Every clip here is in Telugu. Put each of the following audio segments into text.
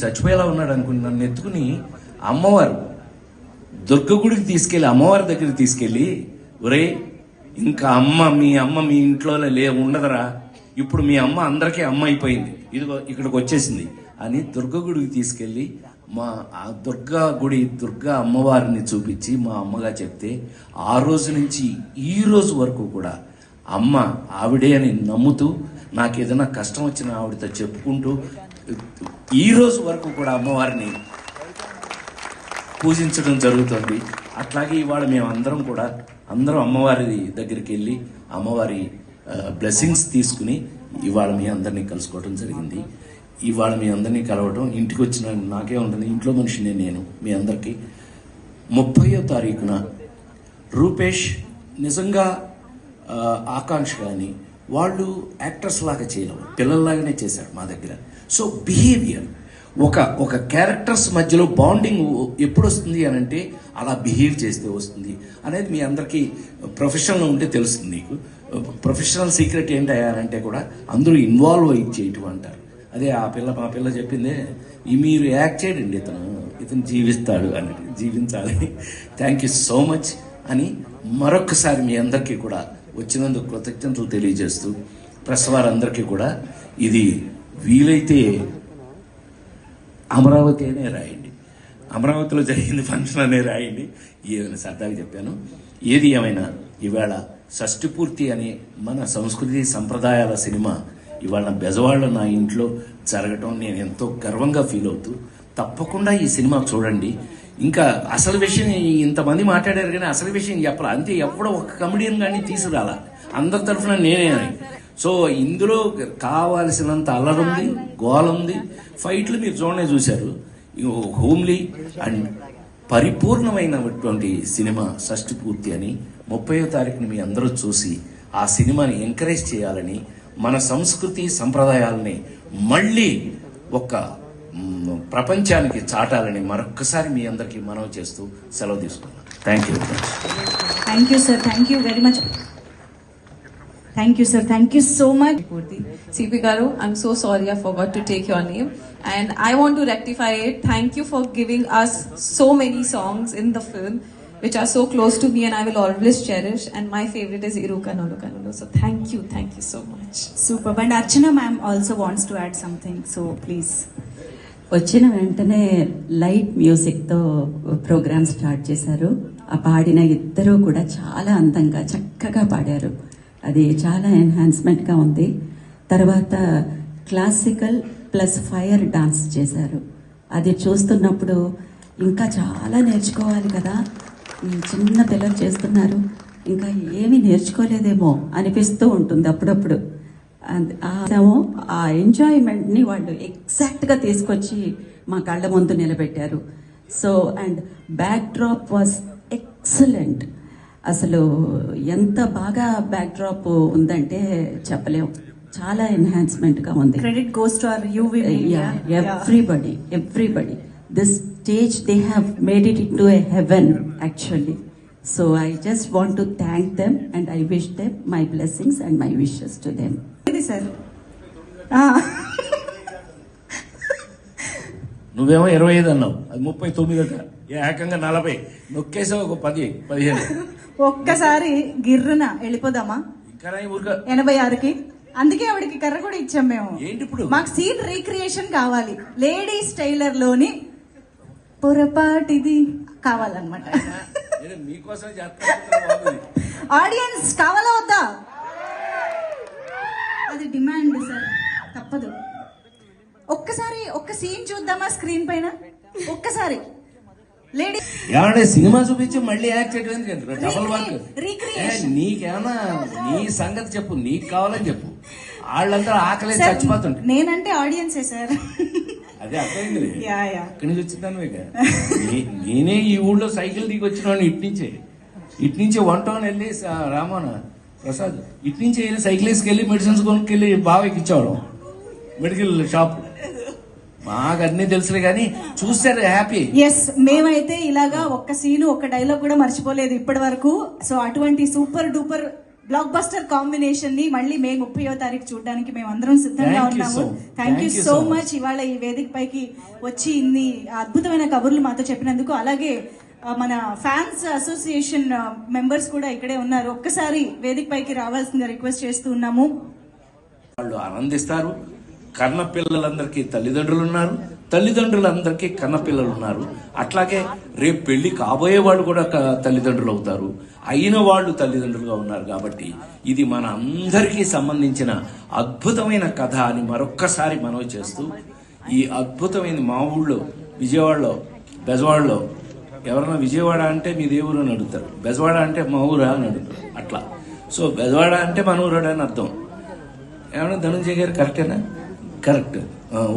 చచ్చిపోయేలా ఉన్నాడు అనుకుని నన్ను ఎత్తుకుని అమ్మవారు దుర్గ గుడికి తీసుకెళ్ళి అమ్మవారి దగ్గరికి తీసుకెళ్ళి, ఒరే ఇంకా మీ అమ్మ మీ ఇంట్లో ఉండదురా, ఇప్పుడు మీ అమ్మ అందరికీ అమ్మ అయిపోయింది, ఇదిగో ఇక్కడికి వచ్చేసింది అని దుర్గ గుడికి తీసుకెళ్ళి ఆ దుర్గా అమ్మవారిని చూపించి మా అమ్మగా చెప్తే, ఆ రోజు నుంచి ఈ రోజు వరకు కూడా అమ్మ ఆవిడే అని నమ్ముతూ, నాకు ఏదైనా కష్టం వచ్చినా ఆవిడతో చెప్పుకుంటూ ఈ రోజు వరకు కూడా అమ్మవారిని పూజించడం జరుగుతుంది. అట్లాగే ఇవాళ మేము అందరం అమ్మవారి దగ్గరికి వెళ్ళి అమ్మవారి బ్లెస్సింగ్స్ తీసుకుని ఇవాళ మీ అందరినీ కలుసుకోవడం జరిగింది. ఇవాళ మీ అందరినీ కలవడం, ఇంటికి వచ్చిన నాకే ఉంటుంది, ఇంట్లో మనిషినే నేను. మీ అందరికీ 30వ తారీఖున రూపేష్ నిజంగా ఆకాంక్ష కానీ వాళ్ళు యాక్టర్స్ లాగా చేయలేవు, పిల్లల్లాగానే చేశారు మా దగ్గర. సో బిహేవియర్ ఒక క్యారెక్టర్స్ మధ్యలో బాండింగ్ ఎప్పుడు వస్తుంది అని అంటే అలా బిహేవ్ చేస్తే వస్తుంది అనేది మీ అందరికీ ప్రొఫెషనల్లో ఉంటే తెలుస్తుంది. నీకు ప్రొఫెషనల్ సీక్రెట్ ఏంటి అయ్యారంటే కూడా అందరూ ఇన్వాల్వ్ అయ్యి చేయటం అంటారు. అదే మా పిల్ల చెప్పిందే, మీరు యాక్ట్ చేయండి, ఇతను జీవిస్తాడు అన్నట్టు జీవించాలి. థ్యాంక్ యూ సో మచ్ అని మరొక్కసారి మీ అందరికీ కూడా వచ్చినందుకు కృతజ్ఞతలు తెలియజేస్తూ, ప్రెస్ వారందరికీ కూడా ఇది వీలైతే అమరావతి అనే రాయండి, అమరావతిలో జరిగింది ఫంక్షన్ అనే రాయండి. ఏమైనా సరదాగా చెప్పాను. ఏది ఏమైనా ఇవాళ షష్ఠి పూర్తి అనే మన సంస్కృతి సంప్రదాయాల సినిమా ఇవాళ బెజవాళ్ళ నా ఇంట్లో జరగటం నేను ఎంతో గర్వంగా ఫీల్ అవుతూ, తప్పకుండా ఈ సినిమా చూడండి. ఇంకా అసలు విషయం ఇంతమంది మాట్లాడారు కానీ అసలు విషయం చెప్పాలి అంతే. ఎప్పుడో ఒక కమెడియన్ కానీ తీసుకురాలా, అందరి తరఫున నేనే. సో ఇందులో కావాల్సినంత అల్లరుంది, గోలుంది, ఫైట్లు మీరు చూశారు. హోమ్లీ అండ్ పరిపూర్ణమైనటువంటి సినిమా షష్ఠి పూర్తి అని 30వ తారీఖున మీ అందరూ చూసి ఆ సినిమాని ఎంకరేజ్ చేయాలని, మన సంస్కృతి సంప్రదాయాలని మళ్ళీ ఒక ప్రపంచానికి చాటాలని మరొక్కసారి మీ అందరికీ మనవి చేస్తూ సెలవు తీసుకున్నాను. Thank you sir. Thank you very much. Thank you, sir. Thank you so much. CP Garu, I'm so sorry I forgot to take your name. And I want to rectify it. Thank you for giving us so many songs in the film, which are so close to me and I will always cherish. And my favorite is Iru Kanulu Kanulu. So thank you so much. Super. And Archana ma'am also wants to add something. So please. వచ్చిన వెంటనే లైట్ మ్యూజిక్తో ప్రోగ్రామ్ స్టార్ట్ చేశారు. ఆ పాడిన ఇద్దరూ కూడా చాలా అందంగా చక్కగా పాడారు. అది చాలా ఎన్హాన్స్మెంట్గా ఉంది. తర్వాత క్లాసికల్ ప్లస్ ఫైర్ డాన్స్ చేశారు. అది చూస్తున్నప్పుడు ఇంకా చాలా నేర్చుకోవాలి కదా, ఈ చిన్న పిల్లలు చేస్తున్నారు, ఇంకా ఏమీ నేర్చుకోలేదేమో అనిపిస్తూ ఉంటుంది అప్పుడప్పుడు. ఆ ఎంజాయ్మెంట్ని వాళ్ళు ఎగ్జాక్ట్గా తీసుకొచ్చి మా కళ్ళ ముందు నిలబెట్టారు. So and back drop was excellent. అసలు ఎంత బాగా బ్యాక్ డ్రాప్ ఉందంటే చెప్పలేము, చాలా ఎన్హాన్స్మెంట్గా ఉంది. Credit goes to our UV media. Everybody this stage they have made it into a haven actually. So I just want to thank them and I wish them my blessings and my wishes to them. Sir నువ్వేమో 25 అన్నావు, అది 39 అట, ఏకంగా 40 నొక్కేసావు. ఒక 10-15 ఒక్కసారి గిర్రున వెళ్ళిపోదామా ఇంకా 86కి. అందుకే ఆవిడకి కర్ర కూడా ఇచ్చాం మేము. ఏంటి ఇప్పుడు మాకు సీన్ రీక్రియేషన్ కావాలి, లేడీస్ టైలర్ లోని పొరపాటిది కావాలన్నమాట. మీకోసం ఆడియన్స్ కావాలా వద్దా? అది డిమాండ్ సార్, తప్పదు. ఒక్కసారి ఒక్క సీన్ చూద్దామా స్క్రీన్ పైన? ఒక్కసారి లేడీ సినిమా చూపించి మళ్ళీ యాక్ట్ చేయడం ఎందుకంటే డబల్ వర్క్. నీకేమన్నా నీ సంగతి చెప్పు, నీకు కావాలని చెప్పు. వాళ్ళందరూ ఆకలి చచ్చిపోతుంటారు. నేనంటే ఆడియన్సే సార్. అదే అర్థమైంది. ఇక్కడి నుంచి వచ్చిందాను. నేనే ఈ ఊళ్ళో సైకిల్ దిగి వచ్చిన ఇటు నుంచి 1 టౌన్ వెళ్ళి రామోన ప్రసాద్ ఇటు నుంచి వెళ్ళి సైకిల్ వేసుకెళ్ళి మెడిసిన్స్ కొనుక్కెళ్ళి బాబాయ్కి ఇచ్చేవాళ్ళం మెడికల్ షాప్. మాకు అన్నీ తెలుసులే కానీ చూసారు హ్యాపీ. ఎస్, మేమైతే ఇలాగా ఒక్క సీను ఒక్క డైలాగ్ కూడా మర్చిపోలేదు ఇప్పటి వరకు. సో అటువంటి super duper block buster combination ని మళ్ళీ మే 30వ తారీఖు చూడడానికి మేము అందరం సిద్ధంగా Thank you ఉన్నాము. so- thank you thank you so so much. Much ఇవాళ ఈ వేదిక పైకి వచ్చి ఇన్ని అద్భుతమైన కబుర్లు మాతో చెప్పినందుకు. అలాగే మన ఫ్యాన్స్ అసోసియేషన్ మెంబర్స్ కూడా ఇక్కడే ఉన్నారు. ఒక్కసారి వేదిక పైకి రావాల్సిందిగా రిక్వెస్ట్ చేస్తూ ఉన్నాము. వాళ్ళు ఆనందిస్తారు. కన్న పిల్లలందరికీ తల్లిదండ్రులు ఉన్నారు, తల్లిదండ్రులందరికీ కన్న పిల్లలు ఉన్నారు. అట్లాగే రేపు పెళ్లి కాబోయే వాళ్ళు కూడా తల్లిదండ్రులు అవుతారు, అయిన వాళ్ళు తల్లిదండ్రులుగా ఉన్నారు. కాబట్టి ఇది మన అందరికీ సంబంధించిన అద్భుతమైన కథ అని మరొక్కసారి మనవి చేస్తూ, ఈ అద్భుతమైన మా ఊళ్ళో విజయవాడలో బెజవాడలో ఎవరైనా విజయవాడ అంటే మీ దేవురు అని అడుగుతారు, బెజవాడ అంటే మా ఊరా అని అడుగుతారు. అట్లా సో బెజవాడ అంటే మన ఊరాడు అని అర్థం. ఏమన్నా ధనంజయ్ గారు కరెక్టేనా? కరెక్ట్,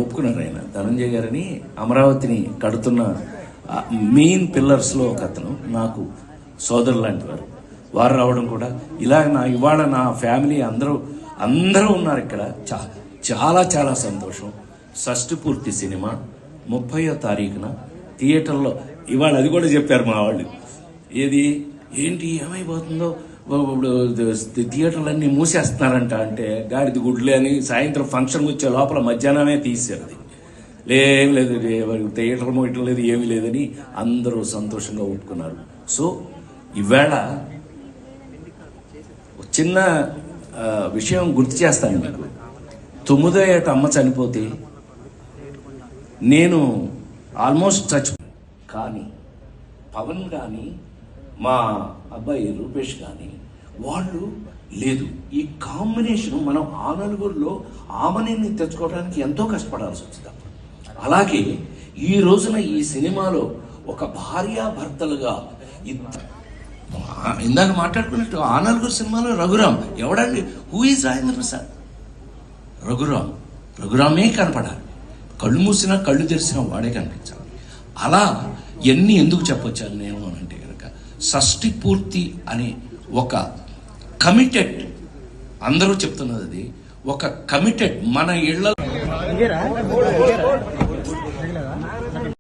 ఒప్పుకున్నారు ఆయన. ధనంజయ్ గారని అమరావతిని కడుతున్న మెయిన్ పిల్లర్స్లో ఒక అతను, నాకు సోదరు లాంటి వారు రావడం కూడా ఇలా ఇవాళ నా ఫ్యామిలీ అందరూ ఉన్నారు ఇక్కడ. చాలా చాలా సంతోషం. షష్ఠి పూర్తి సినిమా 30వ తారీఖున థియేటర్లో, ఇవాళ అది కూడా చెప్పారు మా వాళ్ళు, ఏంటి ఏమైపోతుందో థియేటర్లన్నీ మూసేస్తున్నారంట అంటే, గాడిది గుడ్లే అని సాయంత్రం ఫంక్షన్ వచ్చే లోపల మధ్యాహ్నమే తీశారు. అది ఏం లేదు, థియేటర్ మోయటం లేదు, ఏమీ లేదని అందరూ సంతోషంగా ఒప్పుకున్నారు. సో ఈవేళ చిన్న విషయం గుర్తు చేస్తాను మీకు. 9వ ఏట అమ్మ చనిపోతే నేను ఆల్మోస్ట్ కానీ పవన్ కానీ మా అబ్బాయి రూపేష్ కానీ వాళ్ళు లేదు. ఈ కాంబినేషన్ మనం ఆ నలుగురిలో ఆమెని తెచ్చుకోవడానికి ఎంతో కష్టపడాల్సి వచ్చింది. అలాగే ఈ రోజున ఈ సినిమాలో ఒక భార్యాభర్తలుగా ఇందాక మాట్లాడుకున్నట్టు ఆ నలుగురు సినిమాలో రఘురామ్ ఎవడండి? Who is Rajendra Prasad? రఘురామే కనపడాలి. కళ్ళు మూసినా కళ్ళు తెరిచినా వాడే కనిపించాలి. అలా ఎన్ని ఎందుకు చెప్పొచ్చాను నేను అంటే కనుక, షష్ఠి పూర్తి అనే ఒక కమిటెడ్, అందరూ చెప్తున్నది అది, ఒక కమిటెడ్ మన ఇళ్ల